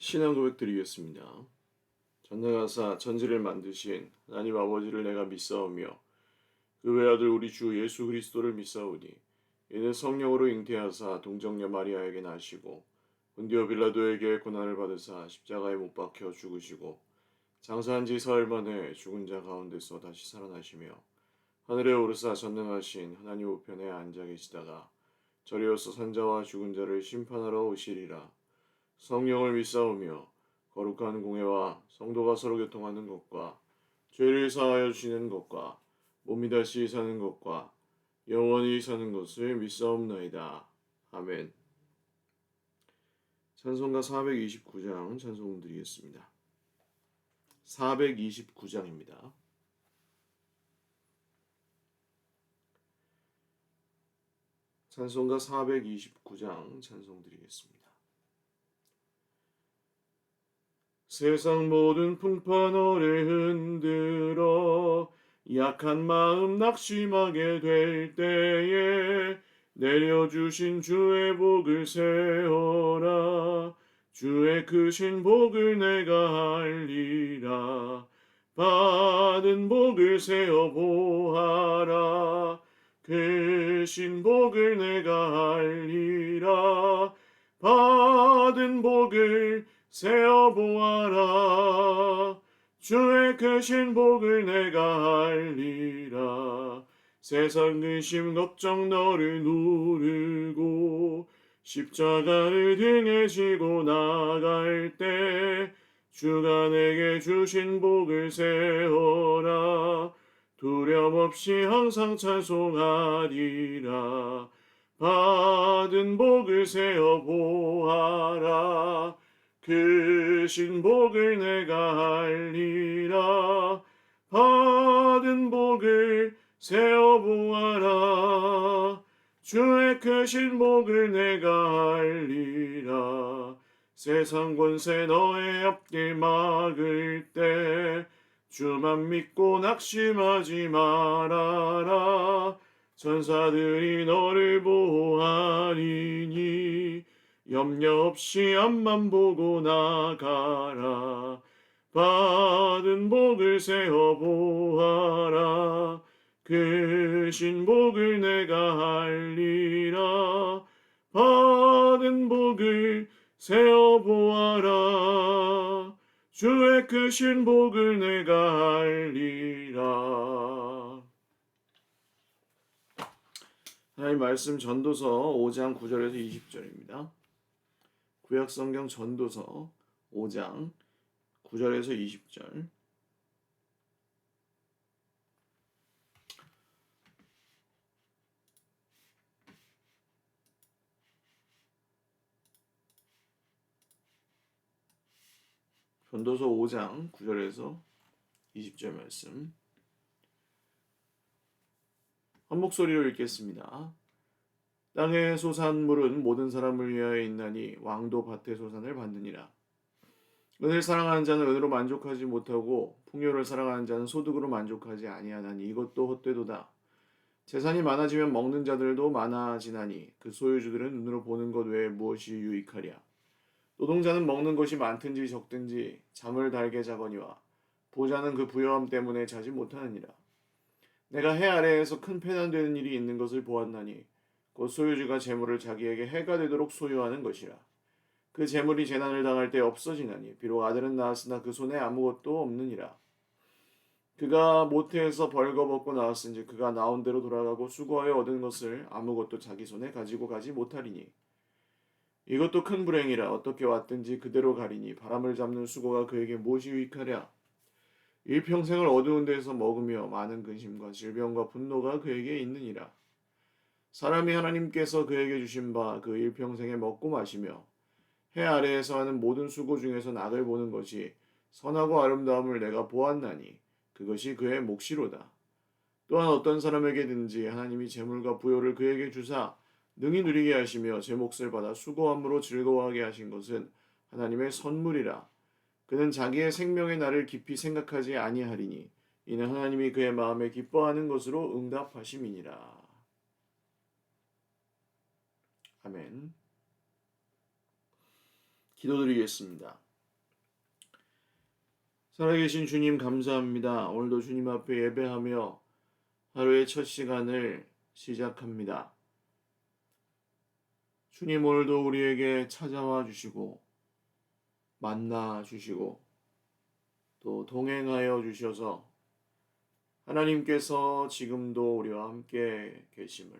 신앙 고백 드리겠습니다. 전능하사 천지를 만드신 하나님 아버지를 내가 믿사오며 그 외아들 우리 주 예수 그리스도를 믿사오니 이는 성령으로 잉태하사 동정녀 마리아에게 나시고 본디오 빌라도에게 고난을 받으사 십자가에 못 박혀 죽으시고 장사한 지 사흘 만에 죽은 자 가운데서 다시 살아나시며 하늘에 오르사 전능하신 하나님 우편에 앉아 계시다가 저리어서 산자와 죽은 자를 심판하러 오시리라. 성령을 믿사오며 거룩한 공회와 성도가 서로 교통하는 것과 죄를 사하여 주시는 것과 몸이 다시 사는 것과 영원히 사는 것을 믿사옵나이다. 아멘. 찬송가 429장 찬송 드리겠습니다. 429장입니다. 찬송가 429장 찬송 드리겠습니다. 세상 모든 풍파너를 흔들어 약한 마음 낙심하게 될 때에 내려주신 주의 복을 세어라. 주의 크신 복을 내가 알리라. 받은 복을 세어 보아라. 크신 복을 내가 알리라. 받은 복을 세어 보아라. 주의 크신 복을 내가 알리라. 세상 근심 걱정 너를 누르고 십자가를 등에 지고 나갈 때 주가 내게 주신 복을 세어라. 두려움 없이 항상 찬송하리라. 받은 복을 세어 보아라. 크신 복을 내가 알리라. 받은 복을 세어 보아라. 주의 크신 복을 내가 알리라. 세상 권세 너의 앞길 막을 때 주만 믿고 낙심하지 말아라. 천사들이 너를 보호하리니 염려 없이 앞만 보고 나가라. 받은 복을 세어 보아라. 크신 복을 내가 알리라. 받은 복을 세어 보아라. 주의 크신 복을 내가 알리라. 하나님 말씀 전도서 5장 9절에서 20절입니다. 구약성경 전도서 5장 9절에서 20절. 전도서 5장 9절에서 20절 말씀 한 목소리로 읽겠습니다. 땅의 소산물은 모든 사람을 위하여 있나니 왕도 밭의 소산을 받느니라. 은을 사랑하는 자는 은으로 만족하지 못하고 풍요를 사랑하는 자는 소득으로 만족하지 아니하나니 이것도 헛되도다. 재산이 많아지면 먹는 자들도 많아지나니 그 소유주들은 눈으로 보는 것 외에 무엇이 유익하랴. 노동자는 먹는 것이 많든지 적든지 잠을 달게 자거니와 부자는 그 부요함 때문에 자지 못하느니라. 내가 해 아래에서 큰 패난되는 일이 있는 것을 보았나니 곧 소유주가 재물을 자기에게 해가 되도록 소유하는 것이라. 그 재물이 재난을 당할 때 없어지나니 비록 아들은 낳았으나 그 손에 아무것도 없느니라. 그가 모태에서 벌거벗고 나왔은지 그가 나온 대로 돌아가고 수고하여 얻은 것을 아무것도 자기 손에 가지고 가지 못하리니 이것도 큰 불행이라. 어떻게 왔든지 그대로 가리니 바람을 잡는 수고가 그에게 무엇이 유익하랴. 일평생을 어두운 데서 먹으며 많은 근심과 질병과 분노가 그에게 있느니라. 사람이 하나님께서 그에게 주신 바 그 일평생에 먹고 마시며 해 아래에서 하는 모든 수고 중에서 낙을 보는 것이 선하고 아름다움을 내가 보았나니 그것이 그의 몫이로다. 또한 어떤 사람에게든지 하나님이 재물과 부요를 그에게 주사 능히 누리게 하시며 제 몫을 받아 수고함으로 즐거워하게 하신 것은 하나님의 선물이라. 그는 자기의 생명의 날을 깊이 생각하지 아니하리니 이는 하나님이 그의 마음에 기뻐하는 것으로 응답하심이니라. 아멘. 기도드리겠습니다. 살아계신 주님 감사합니다. 오늘도 주님 앞에 예배하며 하루의 첫 시간을 시작합니다. 주님 오늘도 우리에게 찾아와 주시고 만나 주시고 또 동행하여 주셔서 하나님께서 지금도 우리와 함께 계심을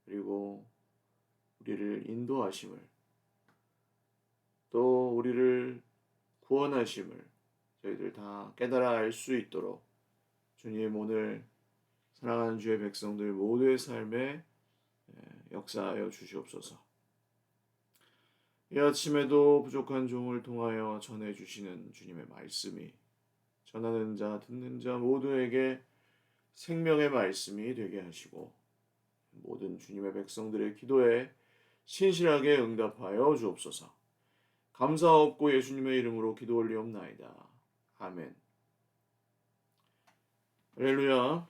그리고 우리를 인도하심을 또 우리를 구원하심을 저희들 다 깨달아 알 수 있도록 주님 오늘 사랑하는 주의 백성들 모두의 삶에 역사하여 주시옵소서. 이 아침에도 부족한 종을 통하여 전해주시는 주님의 말씀이 전하는 자 듣는 자 모두에게 생명의 말씀이 되게 하시고 모든 주님의 백성들의 기도에 신실하게 응답하여 주옵소서. 감사없고 예수님의 이름으로 기도 올리옵나이다. 아멘. 할렐루야.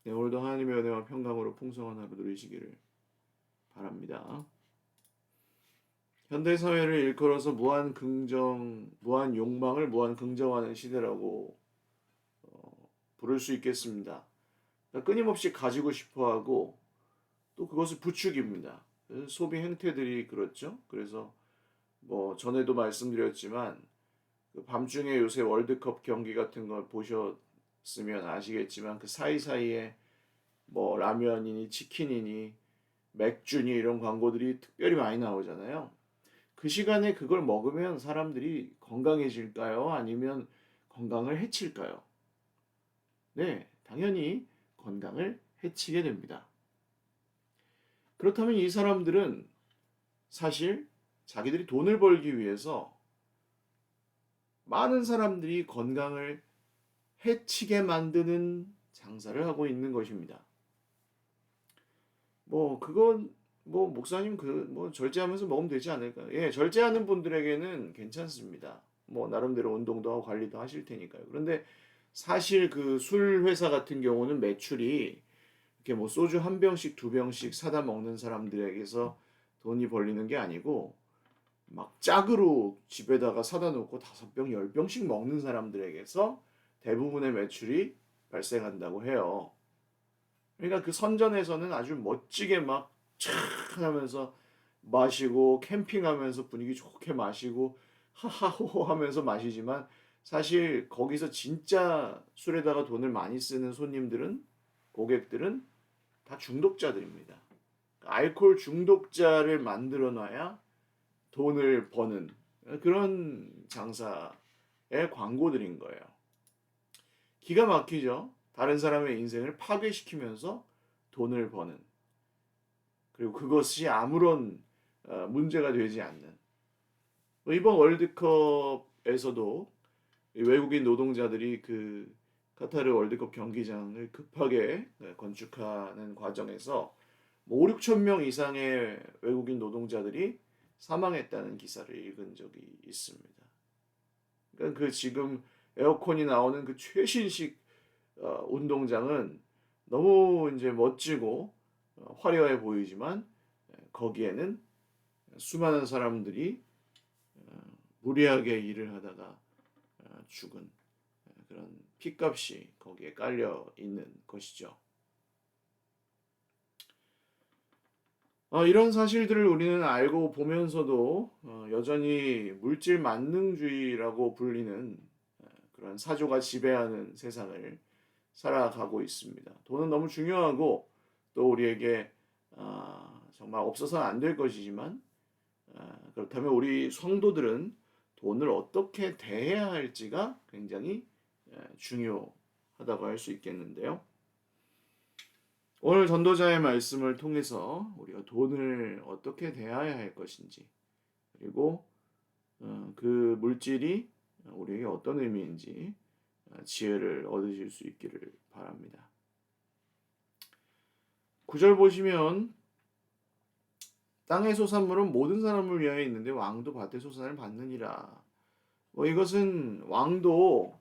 네, 오늘도 하나님의 은혜와 평강으로 풍성한 하루 누리시기를 바랍니다. 현대 사회를 일컬어서 무한 긍정, 무한 욕망을 무한 긍정하는 시대라고 부를 수 있겠습니다. 그러니까 끊임없이 가지고 싶어하고 또 그것을 부추깁니다. 소비 행태들이 그렇죠. 그래서 뭐 전에도 말씀드렸지만 그 밤중에 요새 월드컵 경기 같은 걸 보셨으면 아시겠지만 그 사이사이에 뭐 라면이니 치킨이니 맥주니 이런 광고들이 특별히 많이 나오잖아요. 그 시간에 그걸 먹으면 사람들이 건강해질까요? 아니면 건강을 해칠까요? 네, 당연히 건강을 해치게 됩니다. 그렇다면 이 사람들은 사실 자기들이 돈을 벌기 위해서 많은 사람들이 건강을 해치게 만드는 장사를 하고 있는 것입니다. 뭐 그건 뭐 목사님 그 뭐 절제하면서 먹으면 되지 않을까요? 예, 절제하는 분들에게는 괜찮습니다. 뭐 나름대로 운동도 하고 관리도 하실 테니까요. 그런데 사실 그 술 회사 같은 경우는 매출이 이렇게 뭐 소주 한 병씩 두 병씩 사다 먹는 사람들에게서 돈이 벌리는 게 아니고 막 짝으로 집에다가 사다 놓고 다섯 병, 열 병씩 먹는 사람들에게서 대부분의 매출이 발생한다고 해요. 그러니까 그 선전에서는 아주 멋지게 막 촥 하면서 마시고 캠핑하면서 분위기 좋게 마시고 하하호호 하면서 마시지만 사실 거기서 진짜 술에다가 돈을 많이 쓰는 손님들은 고객들은 다 중독자들입니다. 알코올 중독자를 만들어 놔야 돈을 버는 그런 장사의 광고들인 거예요. 기가 막히죠. 다른 사람의 인생을 파괴시키면서 돈을 버는 그리고 그것이 아무런 문제가 되지 않는 이번 월드컵에서도 외국인 노동자들이 그 카타르 월드컵 경기장을 급하게 건축하는 과정에서 뭐 5, 6천 명 이상의 외국인 노동자들이 사망했다는 기사를 읽은 적이 있습니다. 그러니까 그 지금 에어컨이 나오는 그 최신식 운동장은 너무 이제 멋지고 화려해 보이지만 거기에는 수많은 사람들이 무리하게 일을 하다가 죽은 그런 피값이 거기에 깔려 있는 것이죠. 이런 사실들을 우리는 알고 보면서도 여전히 물질 만능주의라고 불리는 그런 사조가 지배하는 세상을 살아가고 있습니다. 돈은 너무 중요하고 또 우리에게 정말 없어서는 안 될 것이지만 그렇다면 우리 성도들은 돈을 어떻게 대해야 할지가 굉장히 중요하다고 할 수 있겠는데요. 오늘 전도자의 말씀을 통해서 우리가 돈을 어떻게 대해야 할 것인지 그리고 그 물질이 우리에게 어떤 의미인지 지혜를 얻으실 수 있기를 바랍니다. 9절 보시면 땅의 소산물은 모든 사람을 위하여 있는데 왕도 밭의 소산을 받느니라. 이것은 왕도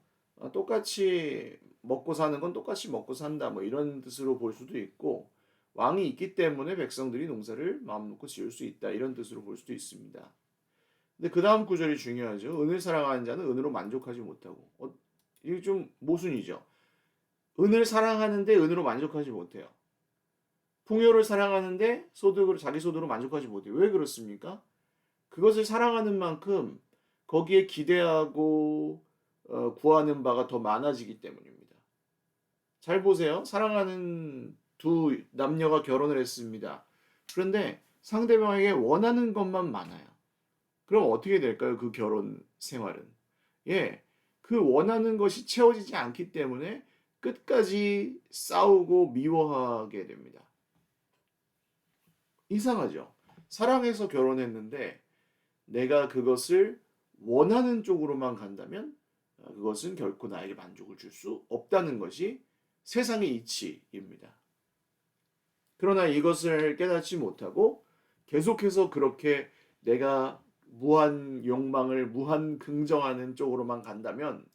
똑같이 먹고 사는 건 똑같이 먹고 산다. 뭐 이런 뜻으로 볼 수도 있고 왕이 있기 때문에 백성들이 농사를 마음 놓고 지을 수 있다. 이런 뜻으로 볼 수도 있습니다. 근데 그 다음 구절이 중요하죠. 은을 사랑하는 자는 은으로 만족하지 못하고. 이게 좀 모순이죠. 은을 사랑하는데 은으로 만족하지 못해요. 풍요를 사랑하는데 소득으로 자기 소득으로 만족하지 못해요. 왜 그렇습니까? 그것을 사랑하는 만큼 거기에 기대하고 구하는 바가 더 많아지기 때문입니다. 잘 보세요. 사랑하는 두 남녀가 결혼을 했습니다. 그런데 상대방에게 원하는 것만 많아요. 그럼 어떻게 될까요? 그 결혼 생활은. 예. 그 원하는 것이 채워지지 않기 때문에 끝까지 싸우고 미워하게 됩니다. 이상하죠? 사랑해서 결혼했는데 내가 그것을 원하는 쪽으로만 간다면 그것은 결코 나에게 만족을 줄 수 없다는 것이 세상의 이치입니다. 그러나 이것을 깨닫지 못하고 계속해서 그렇게 내가 무한 욕망을 무한 긍정하는 쪽으로만 간다면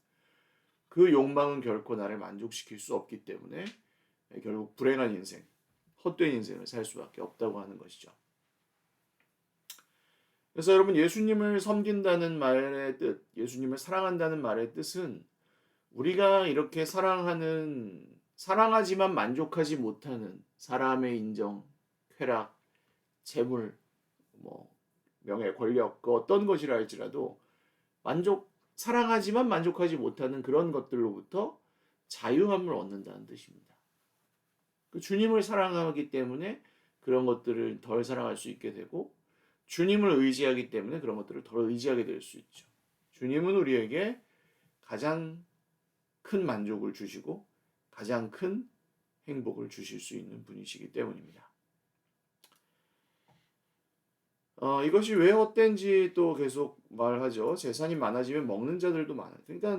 그 욕망은 결코 나를 만족시킬 수 없기 때문에 결국 불행한 인생, 헛된 인생을 살 수밖에 없다고 하는 것이죠. 그래서 여러분 예수님을 섬긴다는 말의 뜻, 예수님을 사랑한다는 말의 뜻은 우리가 이렇게 사랑하지만 만족하지 못하는 사람의 인정, 쾌락, 재물, 뭐 명예, 권력, 그 어떤 것이라 할지라도 사랑하지만 만족하지 못하는 그런 것들로부터 자유함을 얻는다는 뜻입니다. 그 주님을 사랑하기 때문에 그런 것들을 덜 사랑할 수 있게 되고 주님을 의지하기 때문에 그런 것들을 덜 의지하게 될 수 있죠. 주님은 우리에게 가장 큰 만족을 주시고 가장 큰 행복을 주실 수 있는 분이시기 때문입니다. 이것이 왜 헛된지 또 계속 말하죠. 재산이 많아지면 먹는 자들도 많아요. 그러니까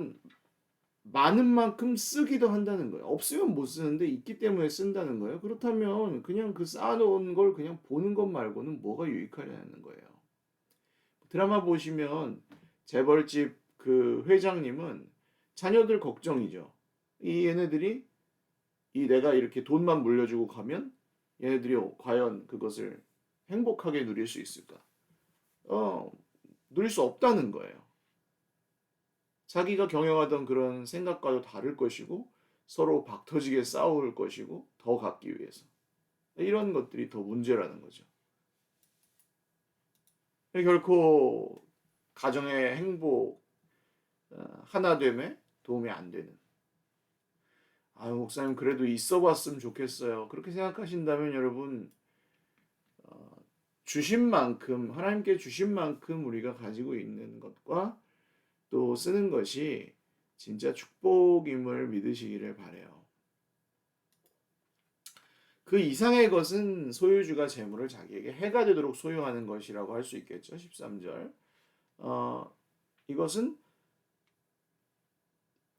많은 만큼 쓰기도 한다는 거예요. 없으면 못 쓰는데 있기 때문에 쓴다는 거예요. 그렇다면 그냥 그 쌓아놓은 걸 그냥 보는 것 말고는 뭐가 유익하냐는 거예요. 드라마 보시면 재벌집 그 회장님은 자녀들 걱정이죠. 얘네들이 내가 이렇게 돈만 물려주고 가면 얘네들이 과연 그것을 행복하게 누릴 수 있을까? 누릴 수 없다는 거예요. 자기가 경영하던 그런 생각과도 다를 것이고 서로 박터지게 싸울 것이고 더 갖기 위해서 이런 것들이 더 문제라는 거죠. 결코 가정의 행복 하나됨에 도움이 안 되는. 아유 목사님 그래도 있어 봤으면 좋겠어요. 그렇게 생각하신다면 여러분 주신 만큼 하나님께 주신 만큼 우리가 가지고 있는 것과 또 쓰는 것이 진짜 축복임을 믿으시기를 바라요. 그 이상의 것은 소유주가 재물을 자기에게 해가 되도록 소유하는 것이라고 할 수 있겠죠. 13절. 이것은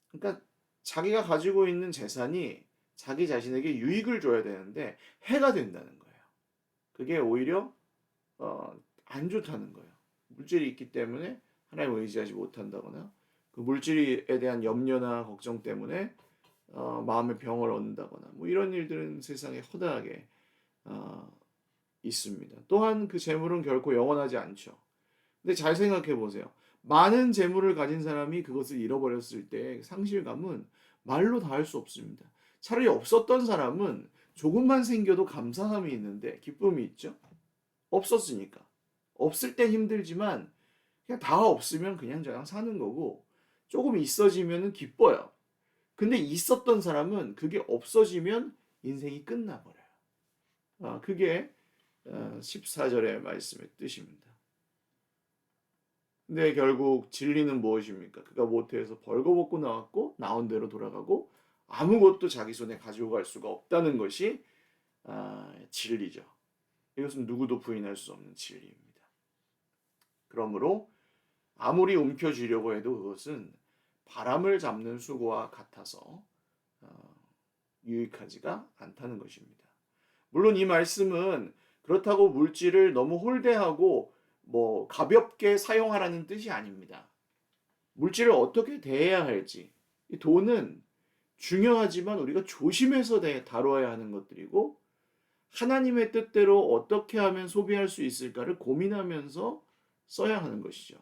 그러니까 자기가 가지고 있는 재산이 자기 자신에게 유익을 줘야 되는데 해가 된다는 거예요. 그게 오히려 안 좋다는 거예요. 물질이 있기 때문에 하나님을 의지하지 못한다거나 그 물질에 대한 염려나 걱정 때문에 마음의 병을 얻는다거나 뭐 이런 일들은 세상에 허다하게 있습니다. 또한 그 재물은 결코 영원하지 않죠. 근데 잘 생각해 보세요. 많은 재물을 가진 사람이 그것을 잃어버렸을 때 상실감은 말로 다 할 수 없습니다. 차라리 없었던 사람은 조금만 생겨도 감사함이 있는데 기쁨이 있죠. 없었으니까. 없을 땐 힘들지만 그냥 다 없으면 그냥 저냥 사는 거고 조금 있어지면 기뻐요. 근데 있었던 사람은 그게 없어지면 인생이 끝나버려요. 그게 14절의 말씀의 뜻입니다. 근데 결국 진리는 무엇입니까? 그가 모태에서 벌거벗고 나왔고 나온 대로 돌아가고 아무것도 자기 손에 가지고 갈 수가 없다는 것이 진리죠. 이것은 누구도 부인할 수 없는 진리입니다. 그러므로 아무리 움켜쥐려고 해도 그것은 바람을 잡는 수고와 같아서 유익하지가 않다는 것입니다. 물론 이 말씀은 그렇다고 물질을 너무 홀대하고 뭐 가볍게 사용하라는 뜻이 아닙니다. 물질을 어떻게 대해야 할지, 이 돈은 중요하지만 우리가 조심해서 다뤄야 하는 것들이고 하나님의 뜻대로 어떻게 하면 소비할 수 있을까를 고민하면서 써야 하는 것이죠.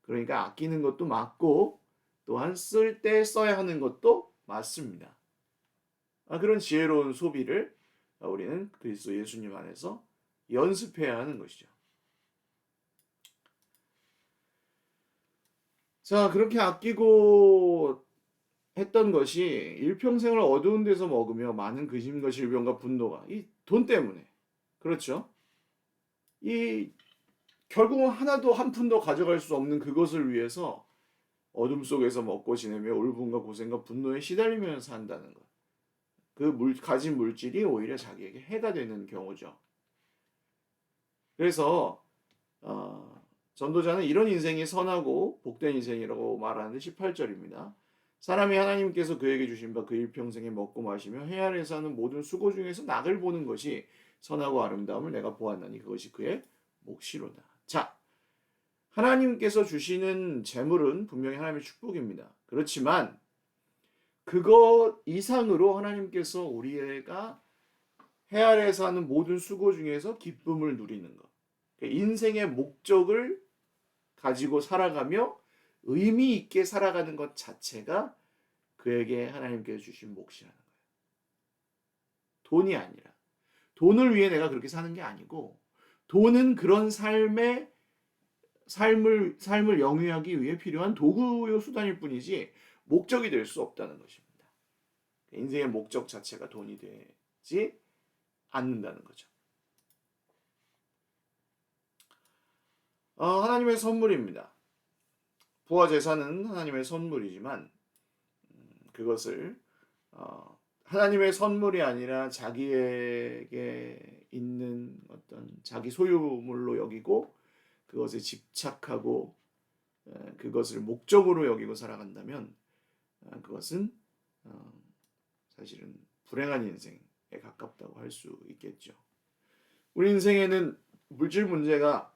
그러니까 아끼는 것도 맞고 또한 쓸 때 써야 하는 것도 맞습니다. 그런 지혜로운 소비를 우리는 그리스도 예수님 안에서 연습해야 하는 것이죠. 자, 그렇게 아끼고 했던 것이 일평생을 어두운 데서 먹으며 많은 근심과 질병과 분노가 이 돈 때문에 그렇죠. 이 결국은 하나도 한 푼도 가져갈 수 없는 그것을 위해서 어둠 속에서 먹고 지내며 울분과 고생과 분노에 시달리면서 산다는 것. 가진 물질이 오히려 자기에게 해가 되는 경우죠. 그래서 전도자는 이런 인생이 선하고 복된 인생이라고 말하는데 18절입니다. 사람이 하나님께서 그에게 주신 바 그 일평생에 먹고 마시며 해 아래에서 하는 모든 수고 중에서 낙을 보는 것이 선하고 아름다움을 내가 보았나니 그것이 그의 몫이로다. 자, 하나님께서 주시는 재물은 분명히 하나님의 축복입니다. 그렇지만 그것 이상으로 하나님께서 우리가 해 아래에서 하는 모든 수고 중에서 기쁨을 누리는 것. 인생의 목적을 가지고 살아가며 의미 있게 살아가는 것 자체가 그에게 하나님께서 주신 몫이라는 거예요. 돈이 아니라. 돈을 위해 내가 그렇게 사는 게 아니고 돈은 그런 삶을 영위하기 위해 필요한 도구요 수단일 뿐이지 목적이 될 수 없다는 것입니다. 인생의 목적 자체가 돈이 되지 않는다는 거죠. 하나님의 선물입니다. 부와 제사는 하나님의 선물이지만 그것을 하나님의 선물이 아니라 자기에게 있는 어떤 자기 소유물로 여기고 그것에 집착하고 그것을 목적으로 여기고 살아간다면 그것은 사실은 불행한 인생에 가깝다고 할 수 있겠죠. 우리 인생에는 물질 문제가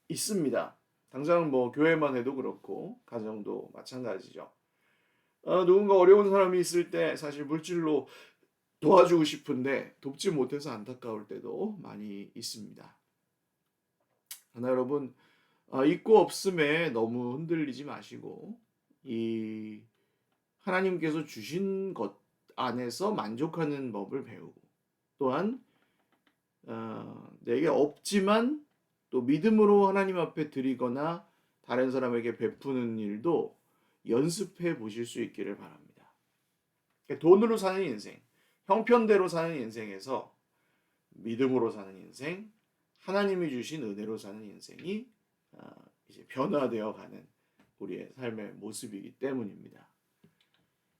있습니다. 당장 뭐 교회만 해도 그렇고 가정도 마찬가지죠. 누군가 어려운 사람이 있을 때 사실 물질로 도와주고 싶은데 돕지 못해서 안타까울 때도 많이 있습니다. 그러나 여러분 있고 없음에 너무 흔들리지 마시고 이 하나님께서 주신 것 안에서 만족하는 법을 배우고 또한 내게 없지만 또 믿음으로 하나님 앞에 드리거나 다른 사람에게 베푸는 일도 연습해 보실 수 있기를 바랍니다. 돈으로 사는 인생, 형편대로 사는 인생에서 믿음으로 사는 인생, 하나님이 주신 은혜로 사는 인생이 이제 변화되어 가는 우리의 삶의 모습이기 때문입니다.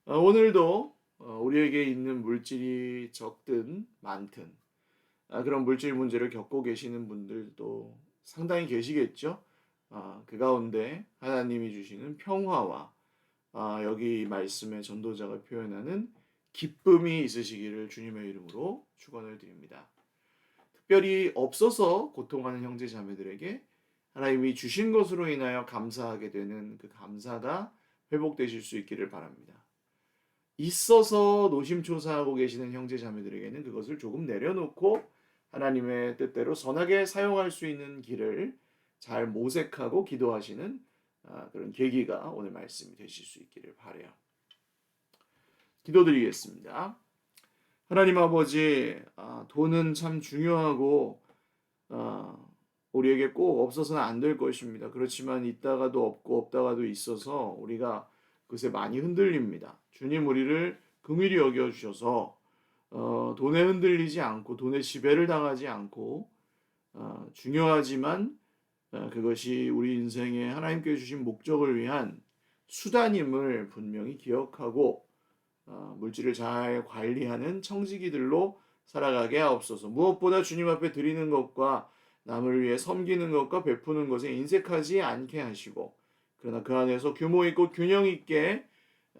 오늘도 우리에게 있는 물질이 적든 많든 그런 물질 문제를 겪고 계시는 분들도 상당히 계시겠죠. 그 가운데 하나님이 주시는 평화와 여기 말씀의 전도자가 표현하는 기쁨이 있으시기를 주님의 이름으로 축원을 드립니다. 특별히 없어서 고통하는 형제 자매들에게 하나님이 주신 것으로 인하여 감사하게 되는 그 감사가 회복되실 수 있기를 바랍니다. 있어서 노심초사하고 계시는 형제 자매들에게는 그것을 조금 내려놓고 하나님의 뜻대로 선하게 사용할 수 있는 길을 잘 모색하고 기도하시는 그런 계기가 오늘 말씀이 되실 수 있기를 바라요. 기도드리겠습니다. 하나님 아버지, 돈은 참 중요하고 우리에게 꼭 없어서는 안 될 것입니다. 그렇지만 있다가도 없고 없다가도 있어서 우리가 그것에 많이 흔들립니다. 주님 우리를 긍휼히 여겨주셔서 돈에 흔들리지 않고 돈에 지배를 당하지 않고 중요하지만 그것이 우리 인생에 하나님께 주신 목적을 위한 수단임을 분명히 기억하고 물질을 잘 관리하는 청지기들로 살아가게 하옵소서. 무엇보다 주님 앞에 드리는 것과 남을 위해 섬기는 것과 베푸는 것에 인색하지 않게 하시고 그러나 그 안에서 규모 있고 균형 있게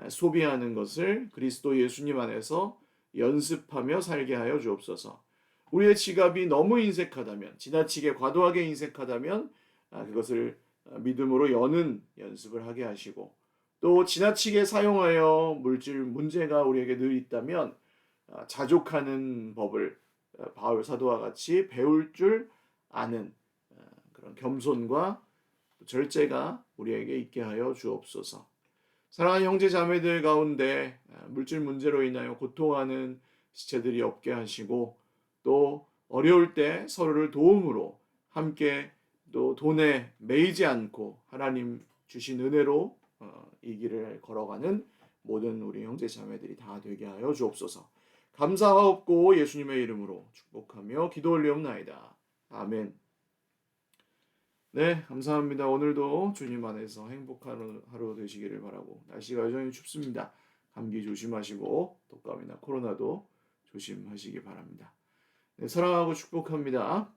소비하는 것을 그리스도 예수님 안에서 연습하며 살게 하여 주옵소서. 우리의 지갑이 너무 인색하다면 지나치게 과도하게 인색하다면 그것을 믿음으로 여는 연습을 하게 하시고 또 지나치게 사용하여 물질 문제가 우리에게 늘 있다면 자족하는 법을 바울 사도와 같이 배울 줄 아는 그런 겸손과 절제가 우리에게 있게 하여 주옵소서. 사랑하는 형제 자매들 가운데 물질 문제로 인하여 고통하는 지체들이 없게 하시고 또 어려울 때 서로를 도움으로 함께 또 돈에 매이지 않고 하나님 주신 은혜로 이 길을 걸어가는 모든 우리 형제 자매들이 다 되게 하여 주옵소서. 감사하옵고 예수님의 이름으로 축복하며 기도 올리옵나이다. 아멘. 네, 감사합니다. 오늘도 주님 안에서 행복한 하루 되시기를 바라고, 날씨가 여전히 춥습니다. 감기 조심하시고 독감이나 코로나도 조심하시기 바랍니다. 네, 사랑하고 축복합니다.